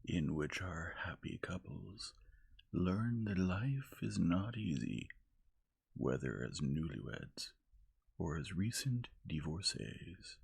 in which our happy couples learn that life is not easy, whether as newlyweds or as recent divorcees.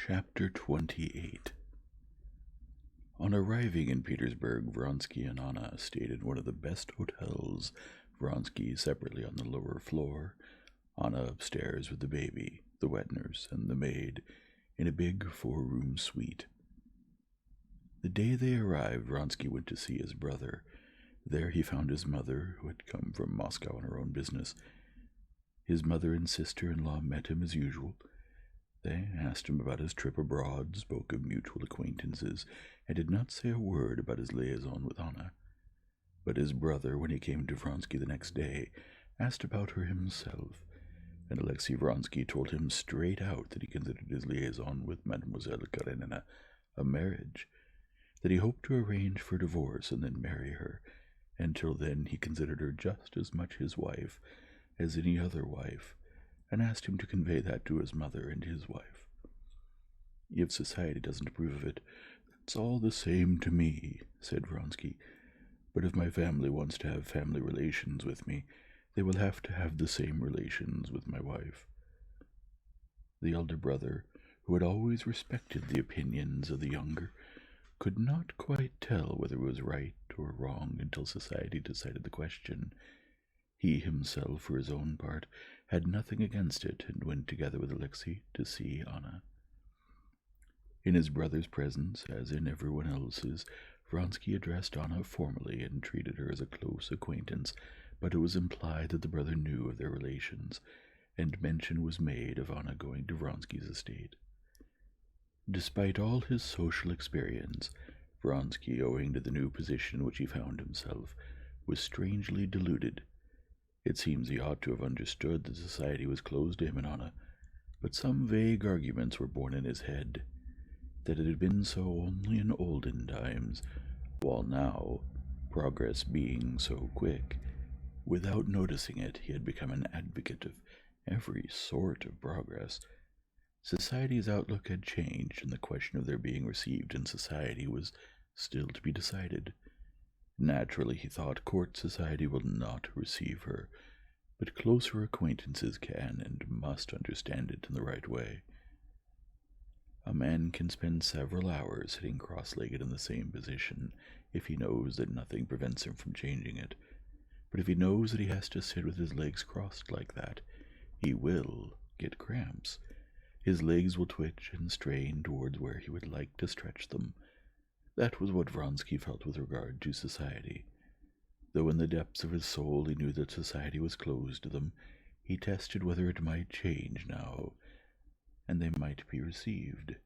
Chapter 28. On arriving in Petersburg, Vronsky and Anna stayed in one of the best hotels, Vronsky separately on the lower floor, Anna upstairs with the baby, the wet nurse, and the maid, in a big 4-room suite. The day they arrived, Vronsky went to see his brother. There he found his mother, who had come from Moscow on her own business. His mother and sister-in-law met him as usual. They asked him about his trip abroad, spoke of mutual acquaintances, and did not say a word about his liaison with Anna. But his brother, when he came to Vronsky the next day, asked about her himself, and Alexei Vronsky told him straight out that he considered his liaison with Mademoiselle Karenina a marriage, that he hoped to arrange for divorce and then marry her. Until then he considered her just as much his wife as any other wife, and asked him to convey that to his mother and his wife. If society doesn't approve of it, that's all the same to me, said Vronsky. But if my family wants to have family relations with me, they will have to have the same relations with my wife. The elder brother, who had always respected the opinions of the younger, could not quite tell whether it was right or wrong until society decided the question. He himself, for his own part, had nothing against it, and went together with Alexei to see Anna. In his brother's presence, as in everyone else's, Vronsky addressed Anna formally and treated her as a close acquaintance, but it was implied that the brother knew of their relations, and mention was made of Anna going to Vronsky's estate. Despite all his social experience, Vronsky, owing to the new position in which he found himself, was strangely deluded. It seems he ought to have understood that society was closed to him and Anna, but some vague arguments were born in his head, that it had been so only in olden times, while now, progress being so quick, without noticing it, he had become an advocate of every sort of progress. Society's outlook had changed, and the question of their being received in society was still to be decided. Naturally, he thought, court society will not receive her, but closer acquaintances can and must understand it in the right way. A man can spend several hours sitting cross-legged in the same position if he knows that nothing prevents him from changing it, but if he knows that he has to sit with his legs crossed like that, he will get cramps. His legs will twitch and strain towards where he would like to stretch them. That was what Vronsky felt with regard to society. Though in the depths of his soul he knew that society was closed to them, he tested whether it might change now, and they might be received.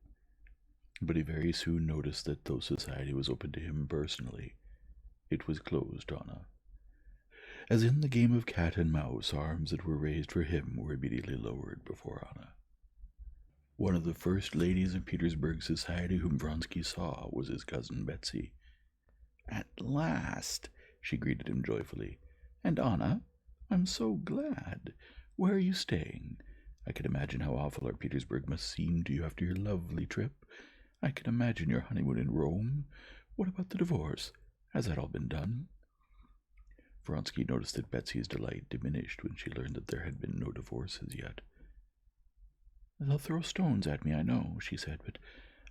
But he very soon noticed that though society was open to him personally, it was closed to Anna. As in the game of cat and mouse, arms that were raised for him were immediately lowered before Anna. One of the first ladies in Petersburg society whom Vronsky saw was his cousin Betsy. "At last," she greeted him joyfully. "And Anna, I'm so glad. Where are you staying? I can imagine how awful our Petersburg must seem to you after your lovely trip. I can imagine your honeymoon in Rome. What about the divorce? Has that all been done?" Vronsky noticed that Betsy's delight diminished when she learned that there had been no divorces yet. "They'll throw stones at me, I know," she said, "but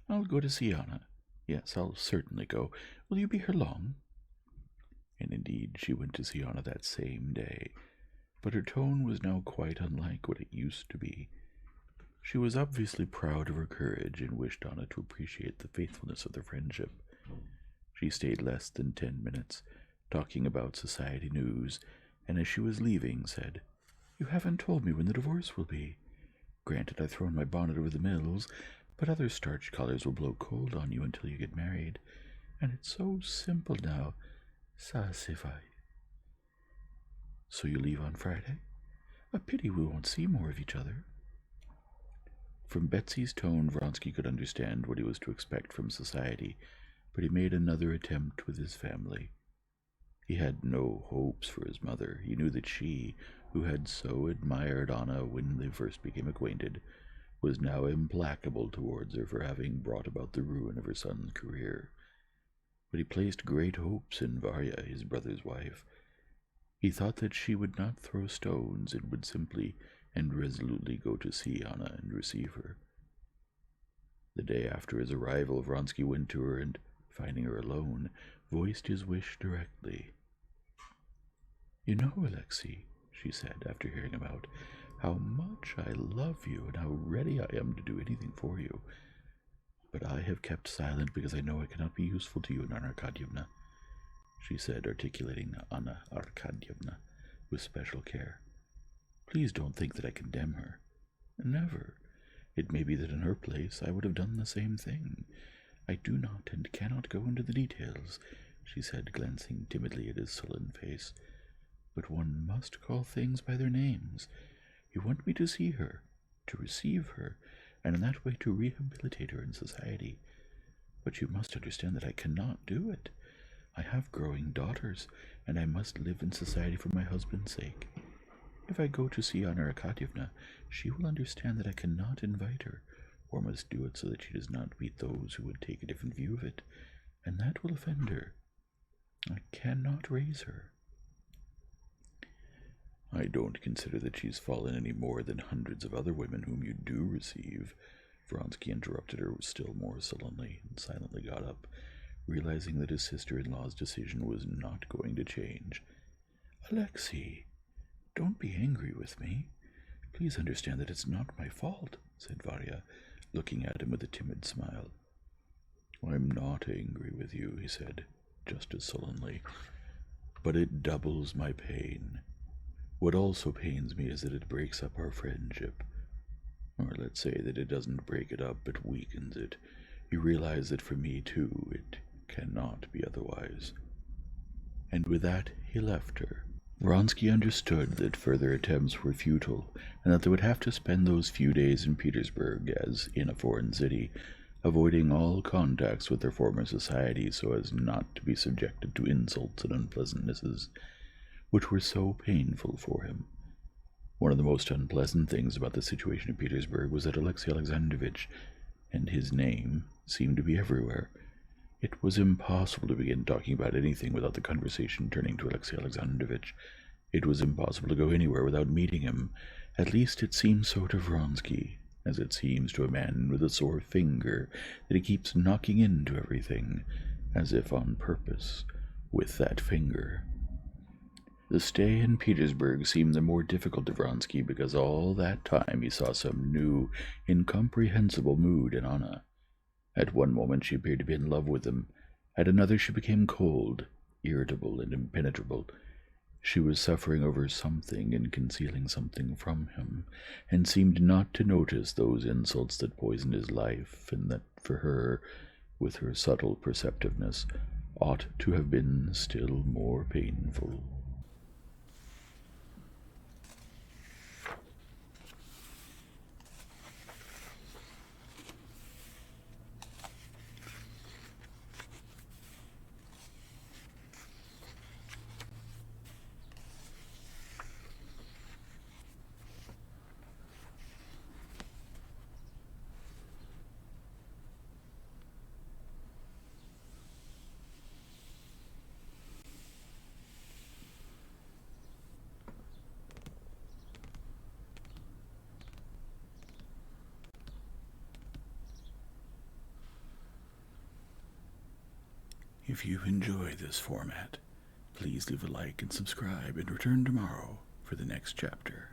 I'll go to see Anna. Yes, I'll certainly go. Will you be here long?" and indeed she went to see Anna that same day, but her tone was now quite unlike what it used to be. She was obviously proud of her courage and wished Anna to appreciate the faithfulness of their friendship. She stayed less than 10 minutes, talking about society news, and as she was leaving said, "You haven't told me when the divorce will be. Granted, I've thrown my bonnet over the mills, but other starched collars will blow cold on you until you get married, and it's so simple now. Ça c'est vrai." "So you leave on Friday? A pity we won't see more of each other." From Betsy's tone, Vronsky could understand what he was to expect from society, but he made another attempt with his family. He had no hopes for his mother. He knew that she, who had so admired Anna when they first became acquainted, was now implacable towards her for having brought about the ruin of her son's career. But he placed great hopes in Varya, his brother's wife. He thought that she would not throw stones and would simply and resolutely go to see Anna and receive her. The day after his arrival, Vronsky went to her and, finding her alone, voiced his wish directly. "You know, Alexei," she said, after hearing him out, "how much I love you and how ready I am to do anything for you. But I have kept silent because I know I cannot be useful to you, Anna Arkadyevna," she said, articulating Anna Arkadyevna with special care. "Please don't think that I condemn her. Never. It may be that in her place I would have done the same thing. I do not and cannot go into the details," she said, glancing timidly at his sullen face. "But one must call things by their names. You want me to see her, to receive her, and in that way to rehabilitate her in society. But you must understand that I cannot do it. I have growing daughters, and I must live in society for my husband's sake. If I go to see Anna Arkadyevna, she will understand that I cannot invite her, or must do it so that she does not meet those who would take a different view of it, and that will offend her. I cannot raise her." "I don't consider that she's fallen any more than hundreds of other women whom you do receive," Vronsky interrupted her still more sullenly, and silently got up, realizing that his sister-in-law's decision was not going to change. "Alexei, don't be angry with me. Please understand that it's not my fault," said Varya, looking at him with a timid smile. "I'm not angry with you," he said, just as sullenly, "but it doubles my pain. What also pains me is that it breaks up our friendship. Or let's say that it doesn't break it up, but weakens it. You realize that for me, too, it cannot be otherwise." And with that, he left her. Vronsky understood that further attempts were futile, and that they would have to spend those few days in Petersburg, as in a foreign city, avoiding all contacts with their former society so as not to be subjected to insults and unpleasantnesses, which were so painful for him. One of the most unpleasant things about the situation in Petersburg was that Alexei Alexandrovitch, and his name, seemed to be everywhere. It was impossible to begin talking about anything without the conversation turning to Alexei Alexandrovitch. It was impossible to go anywhere without meeting him. At least it seemed so to Vronsky, as it seems to a man with a sore finger that he keeps knocking into everything, as if on purpose, with that finger. The stay in Petersburg seemed the more difficult to Vronsky because all that time he saw some new, incomprehensible mood in Anna. At one moment she appeared to be in love with him. At another she became cold, irritable, and impenetrable. She was suffering over something and concealing something from him, and seemed not to notice those insults that poisoned his life, and that for her, with her subtle perceptiveness, ought to have been still more painful. If you enjoy this format, Please leave a like and subscribe and return tomorrow for the next chapter.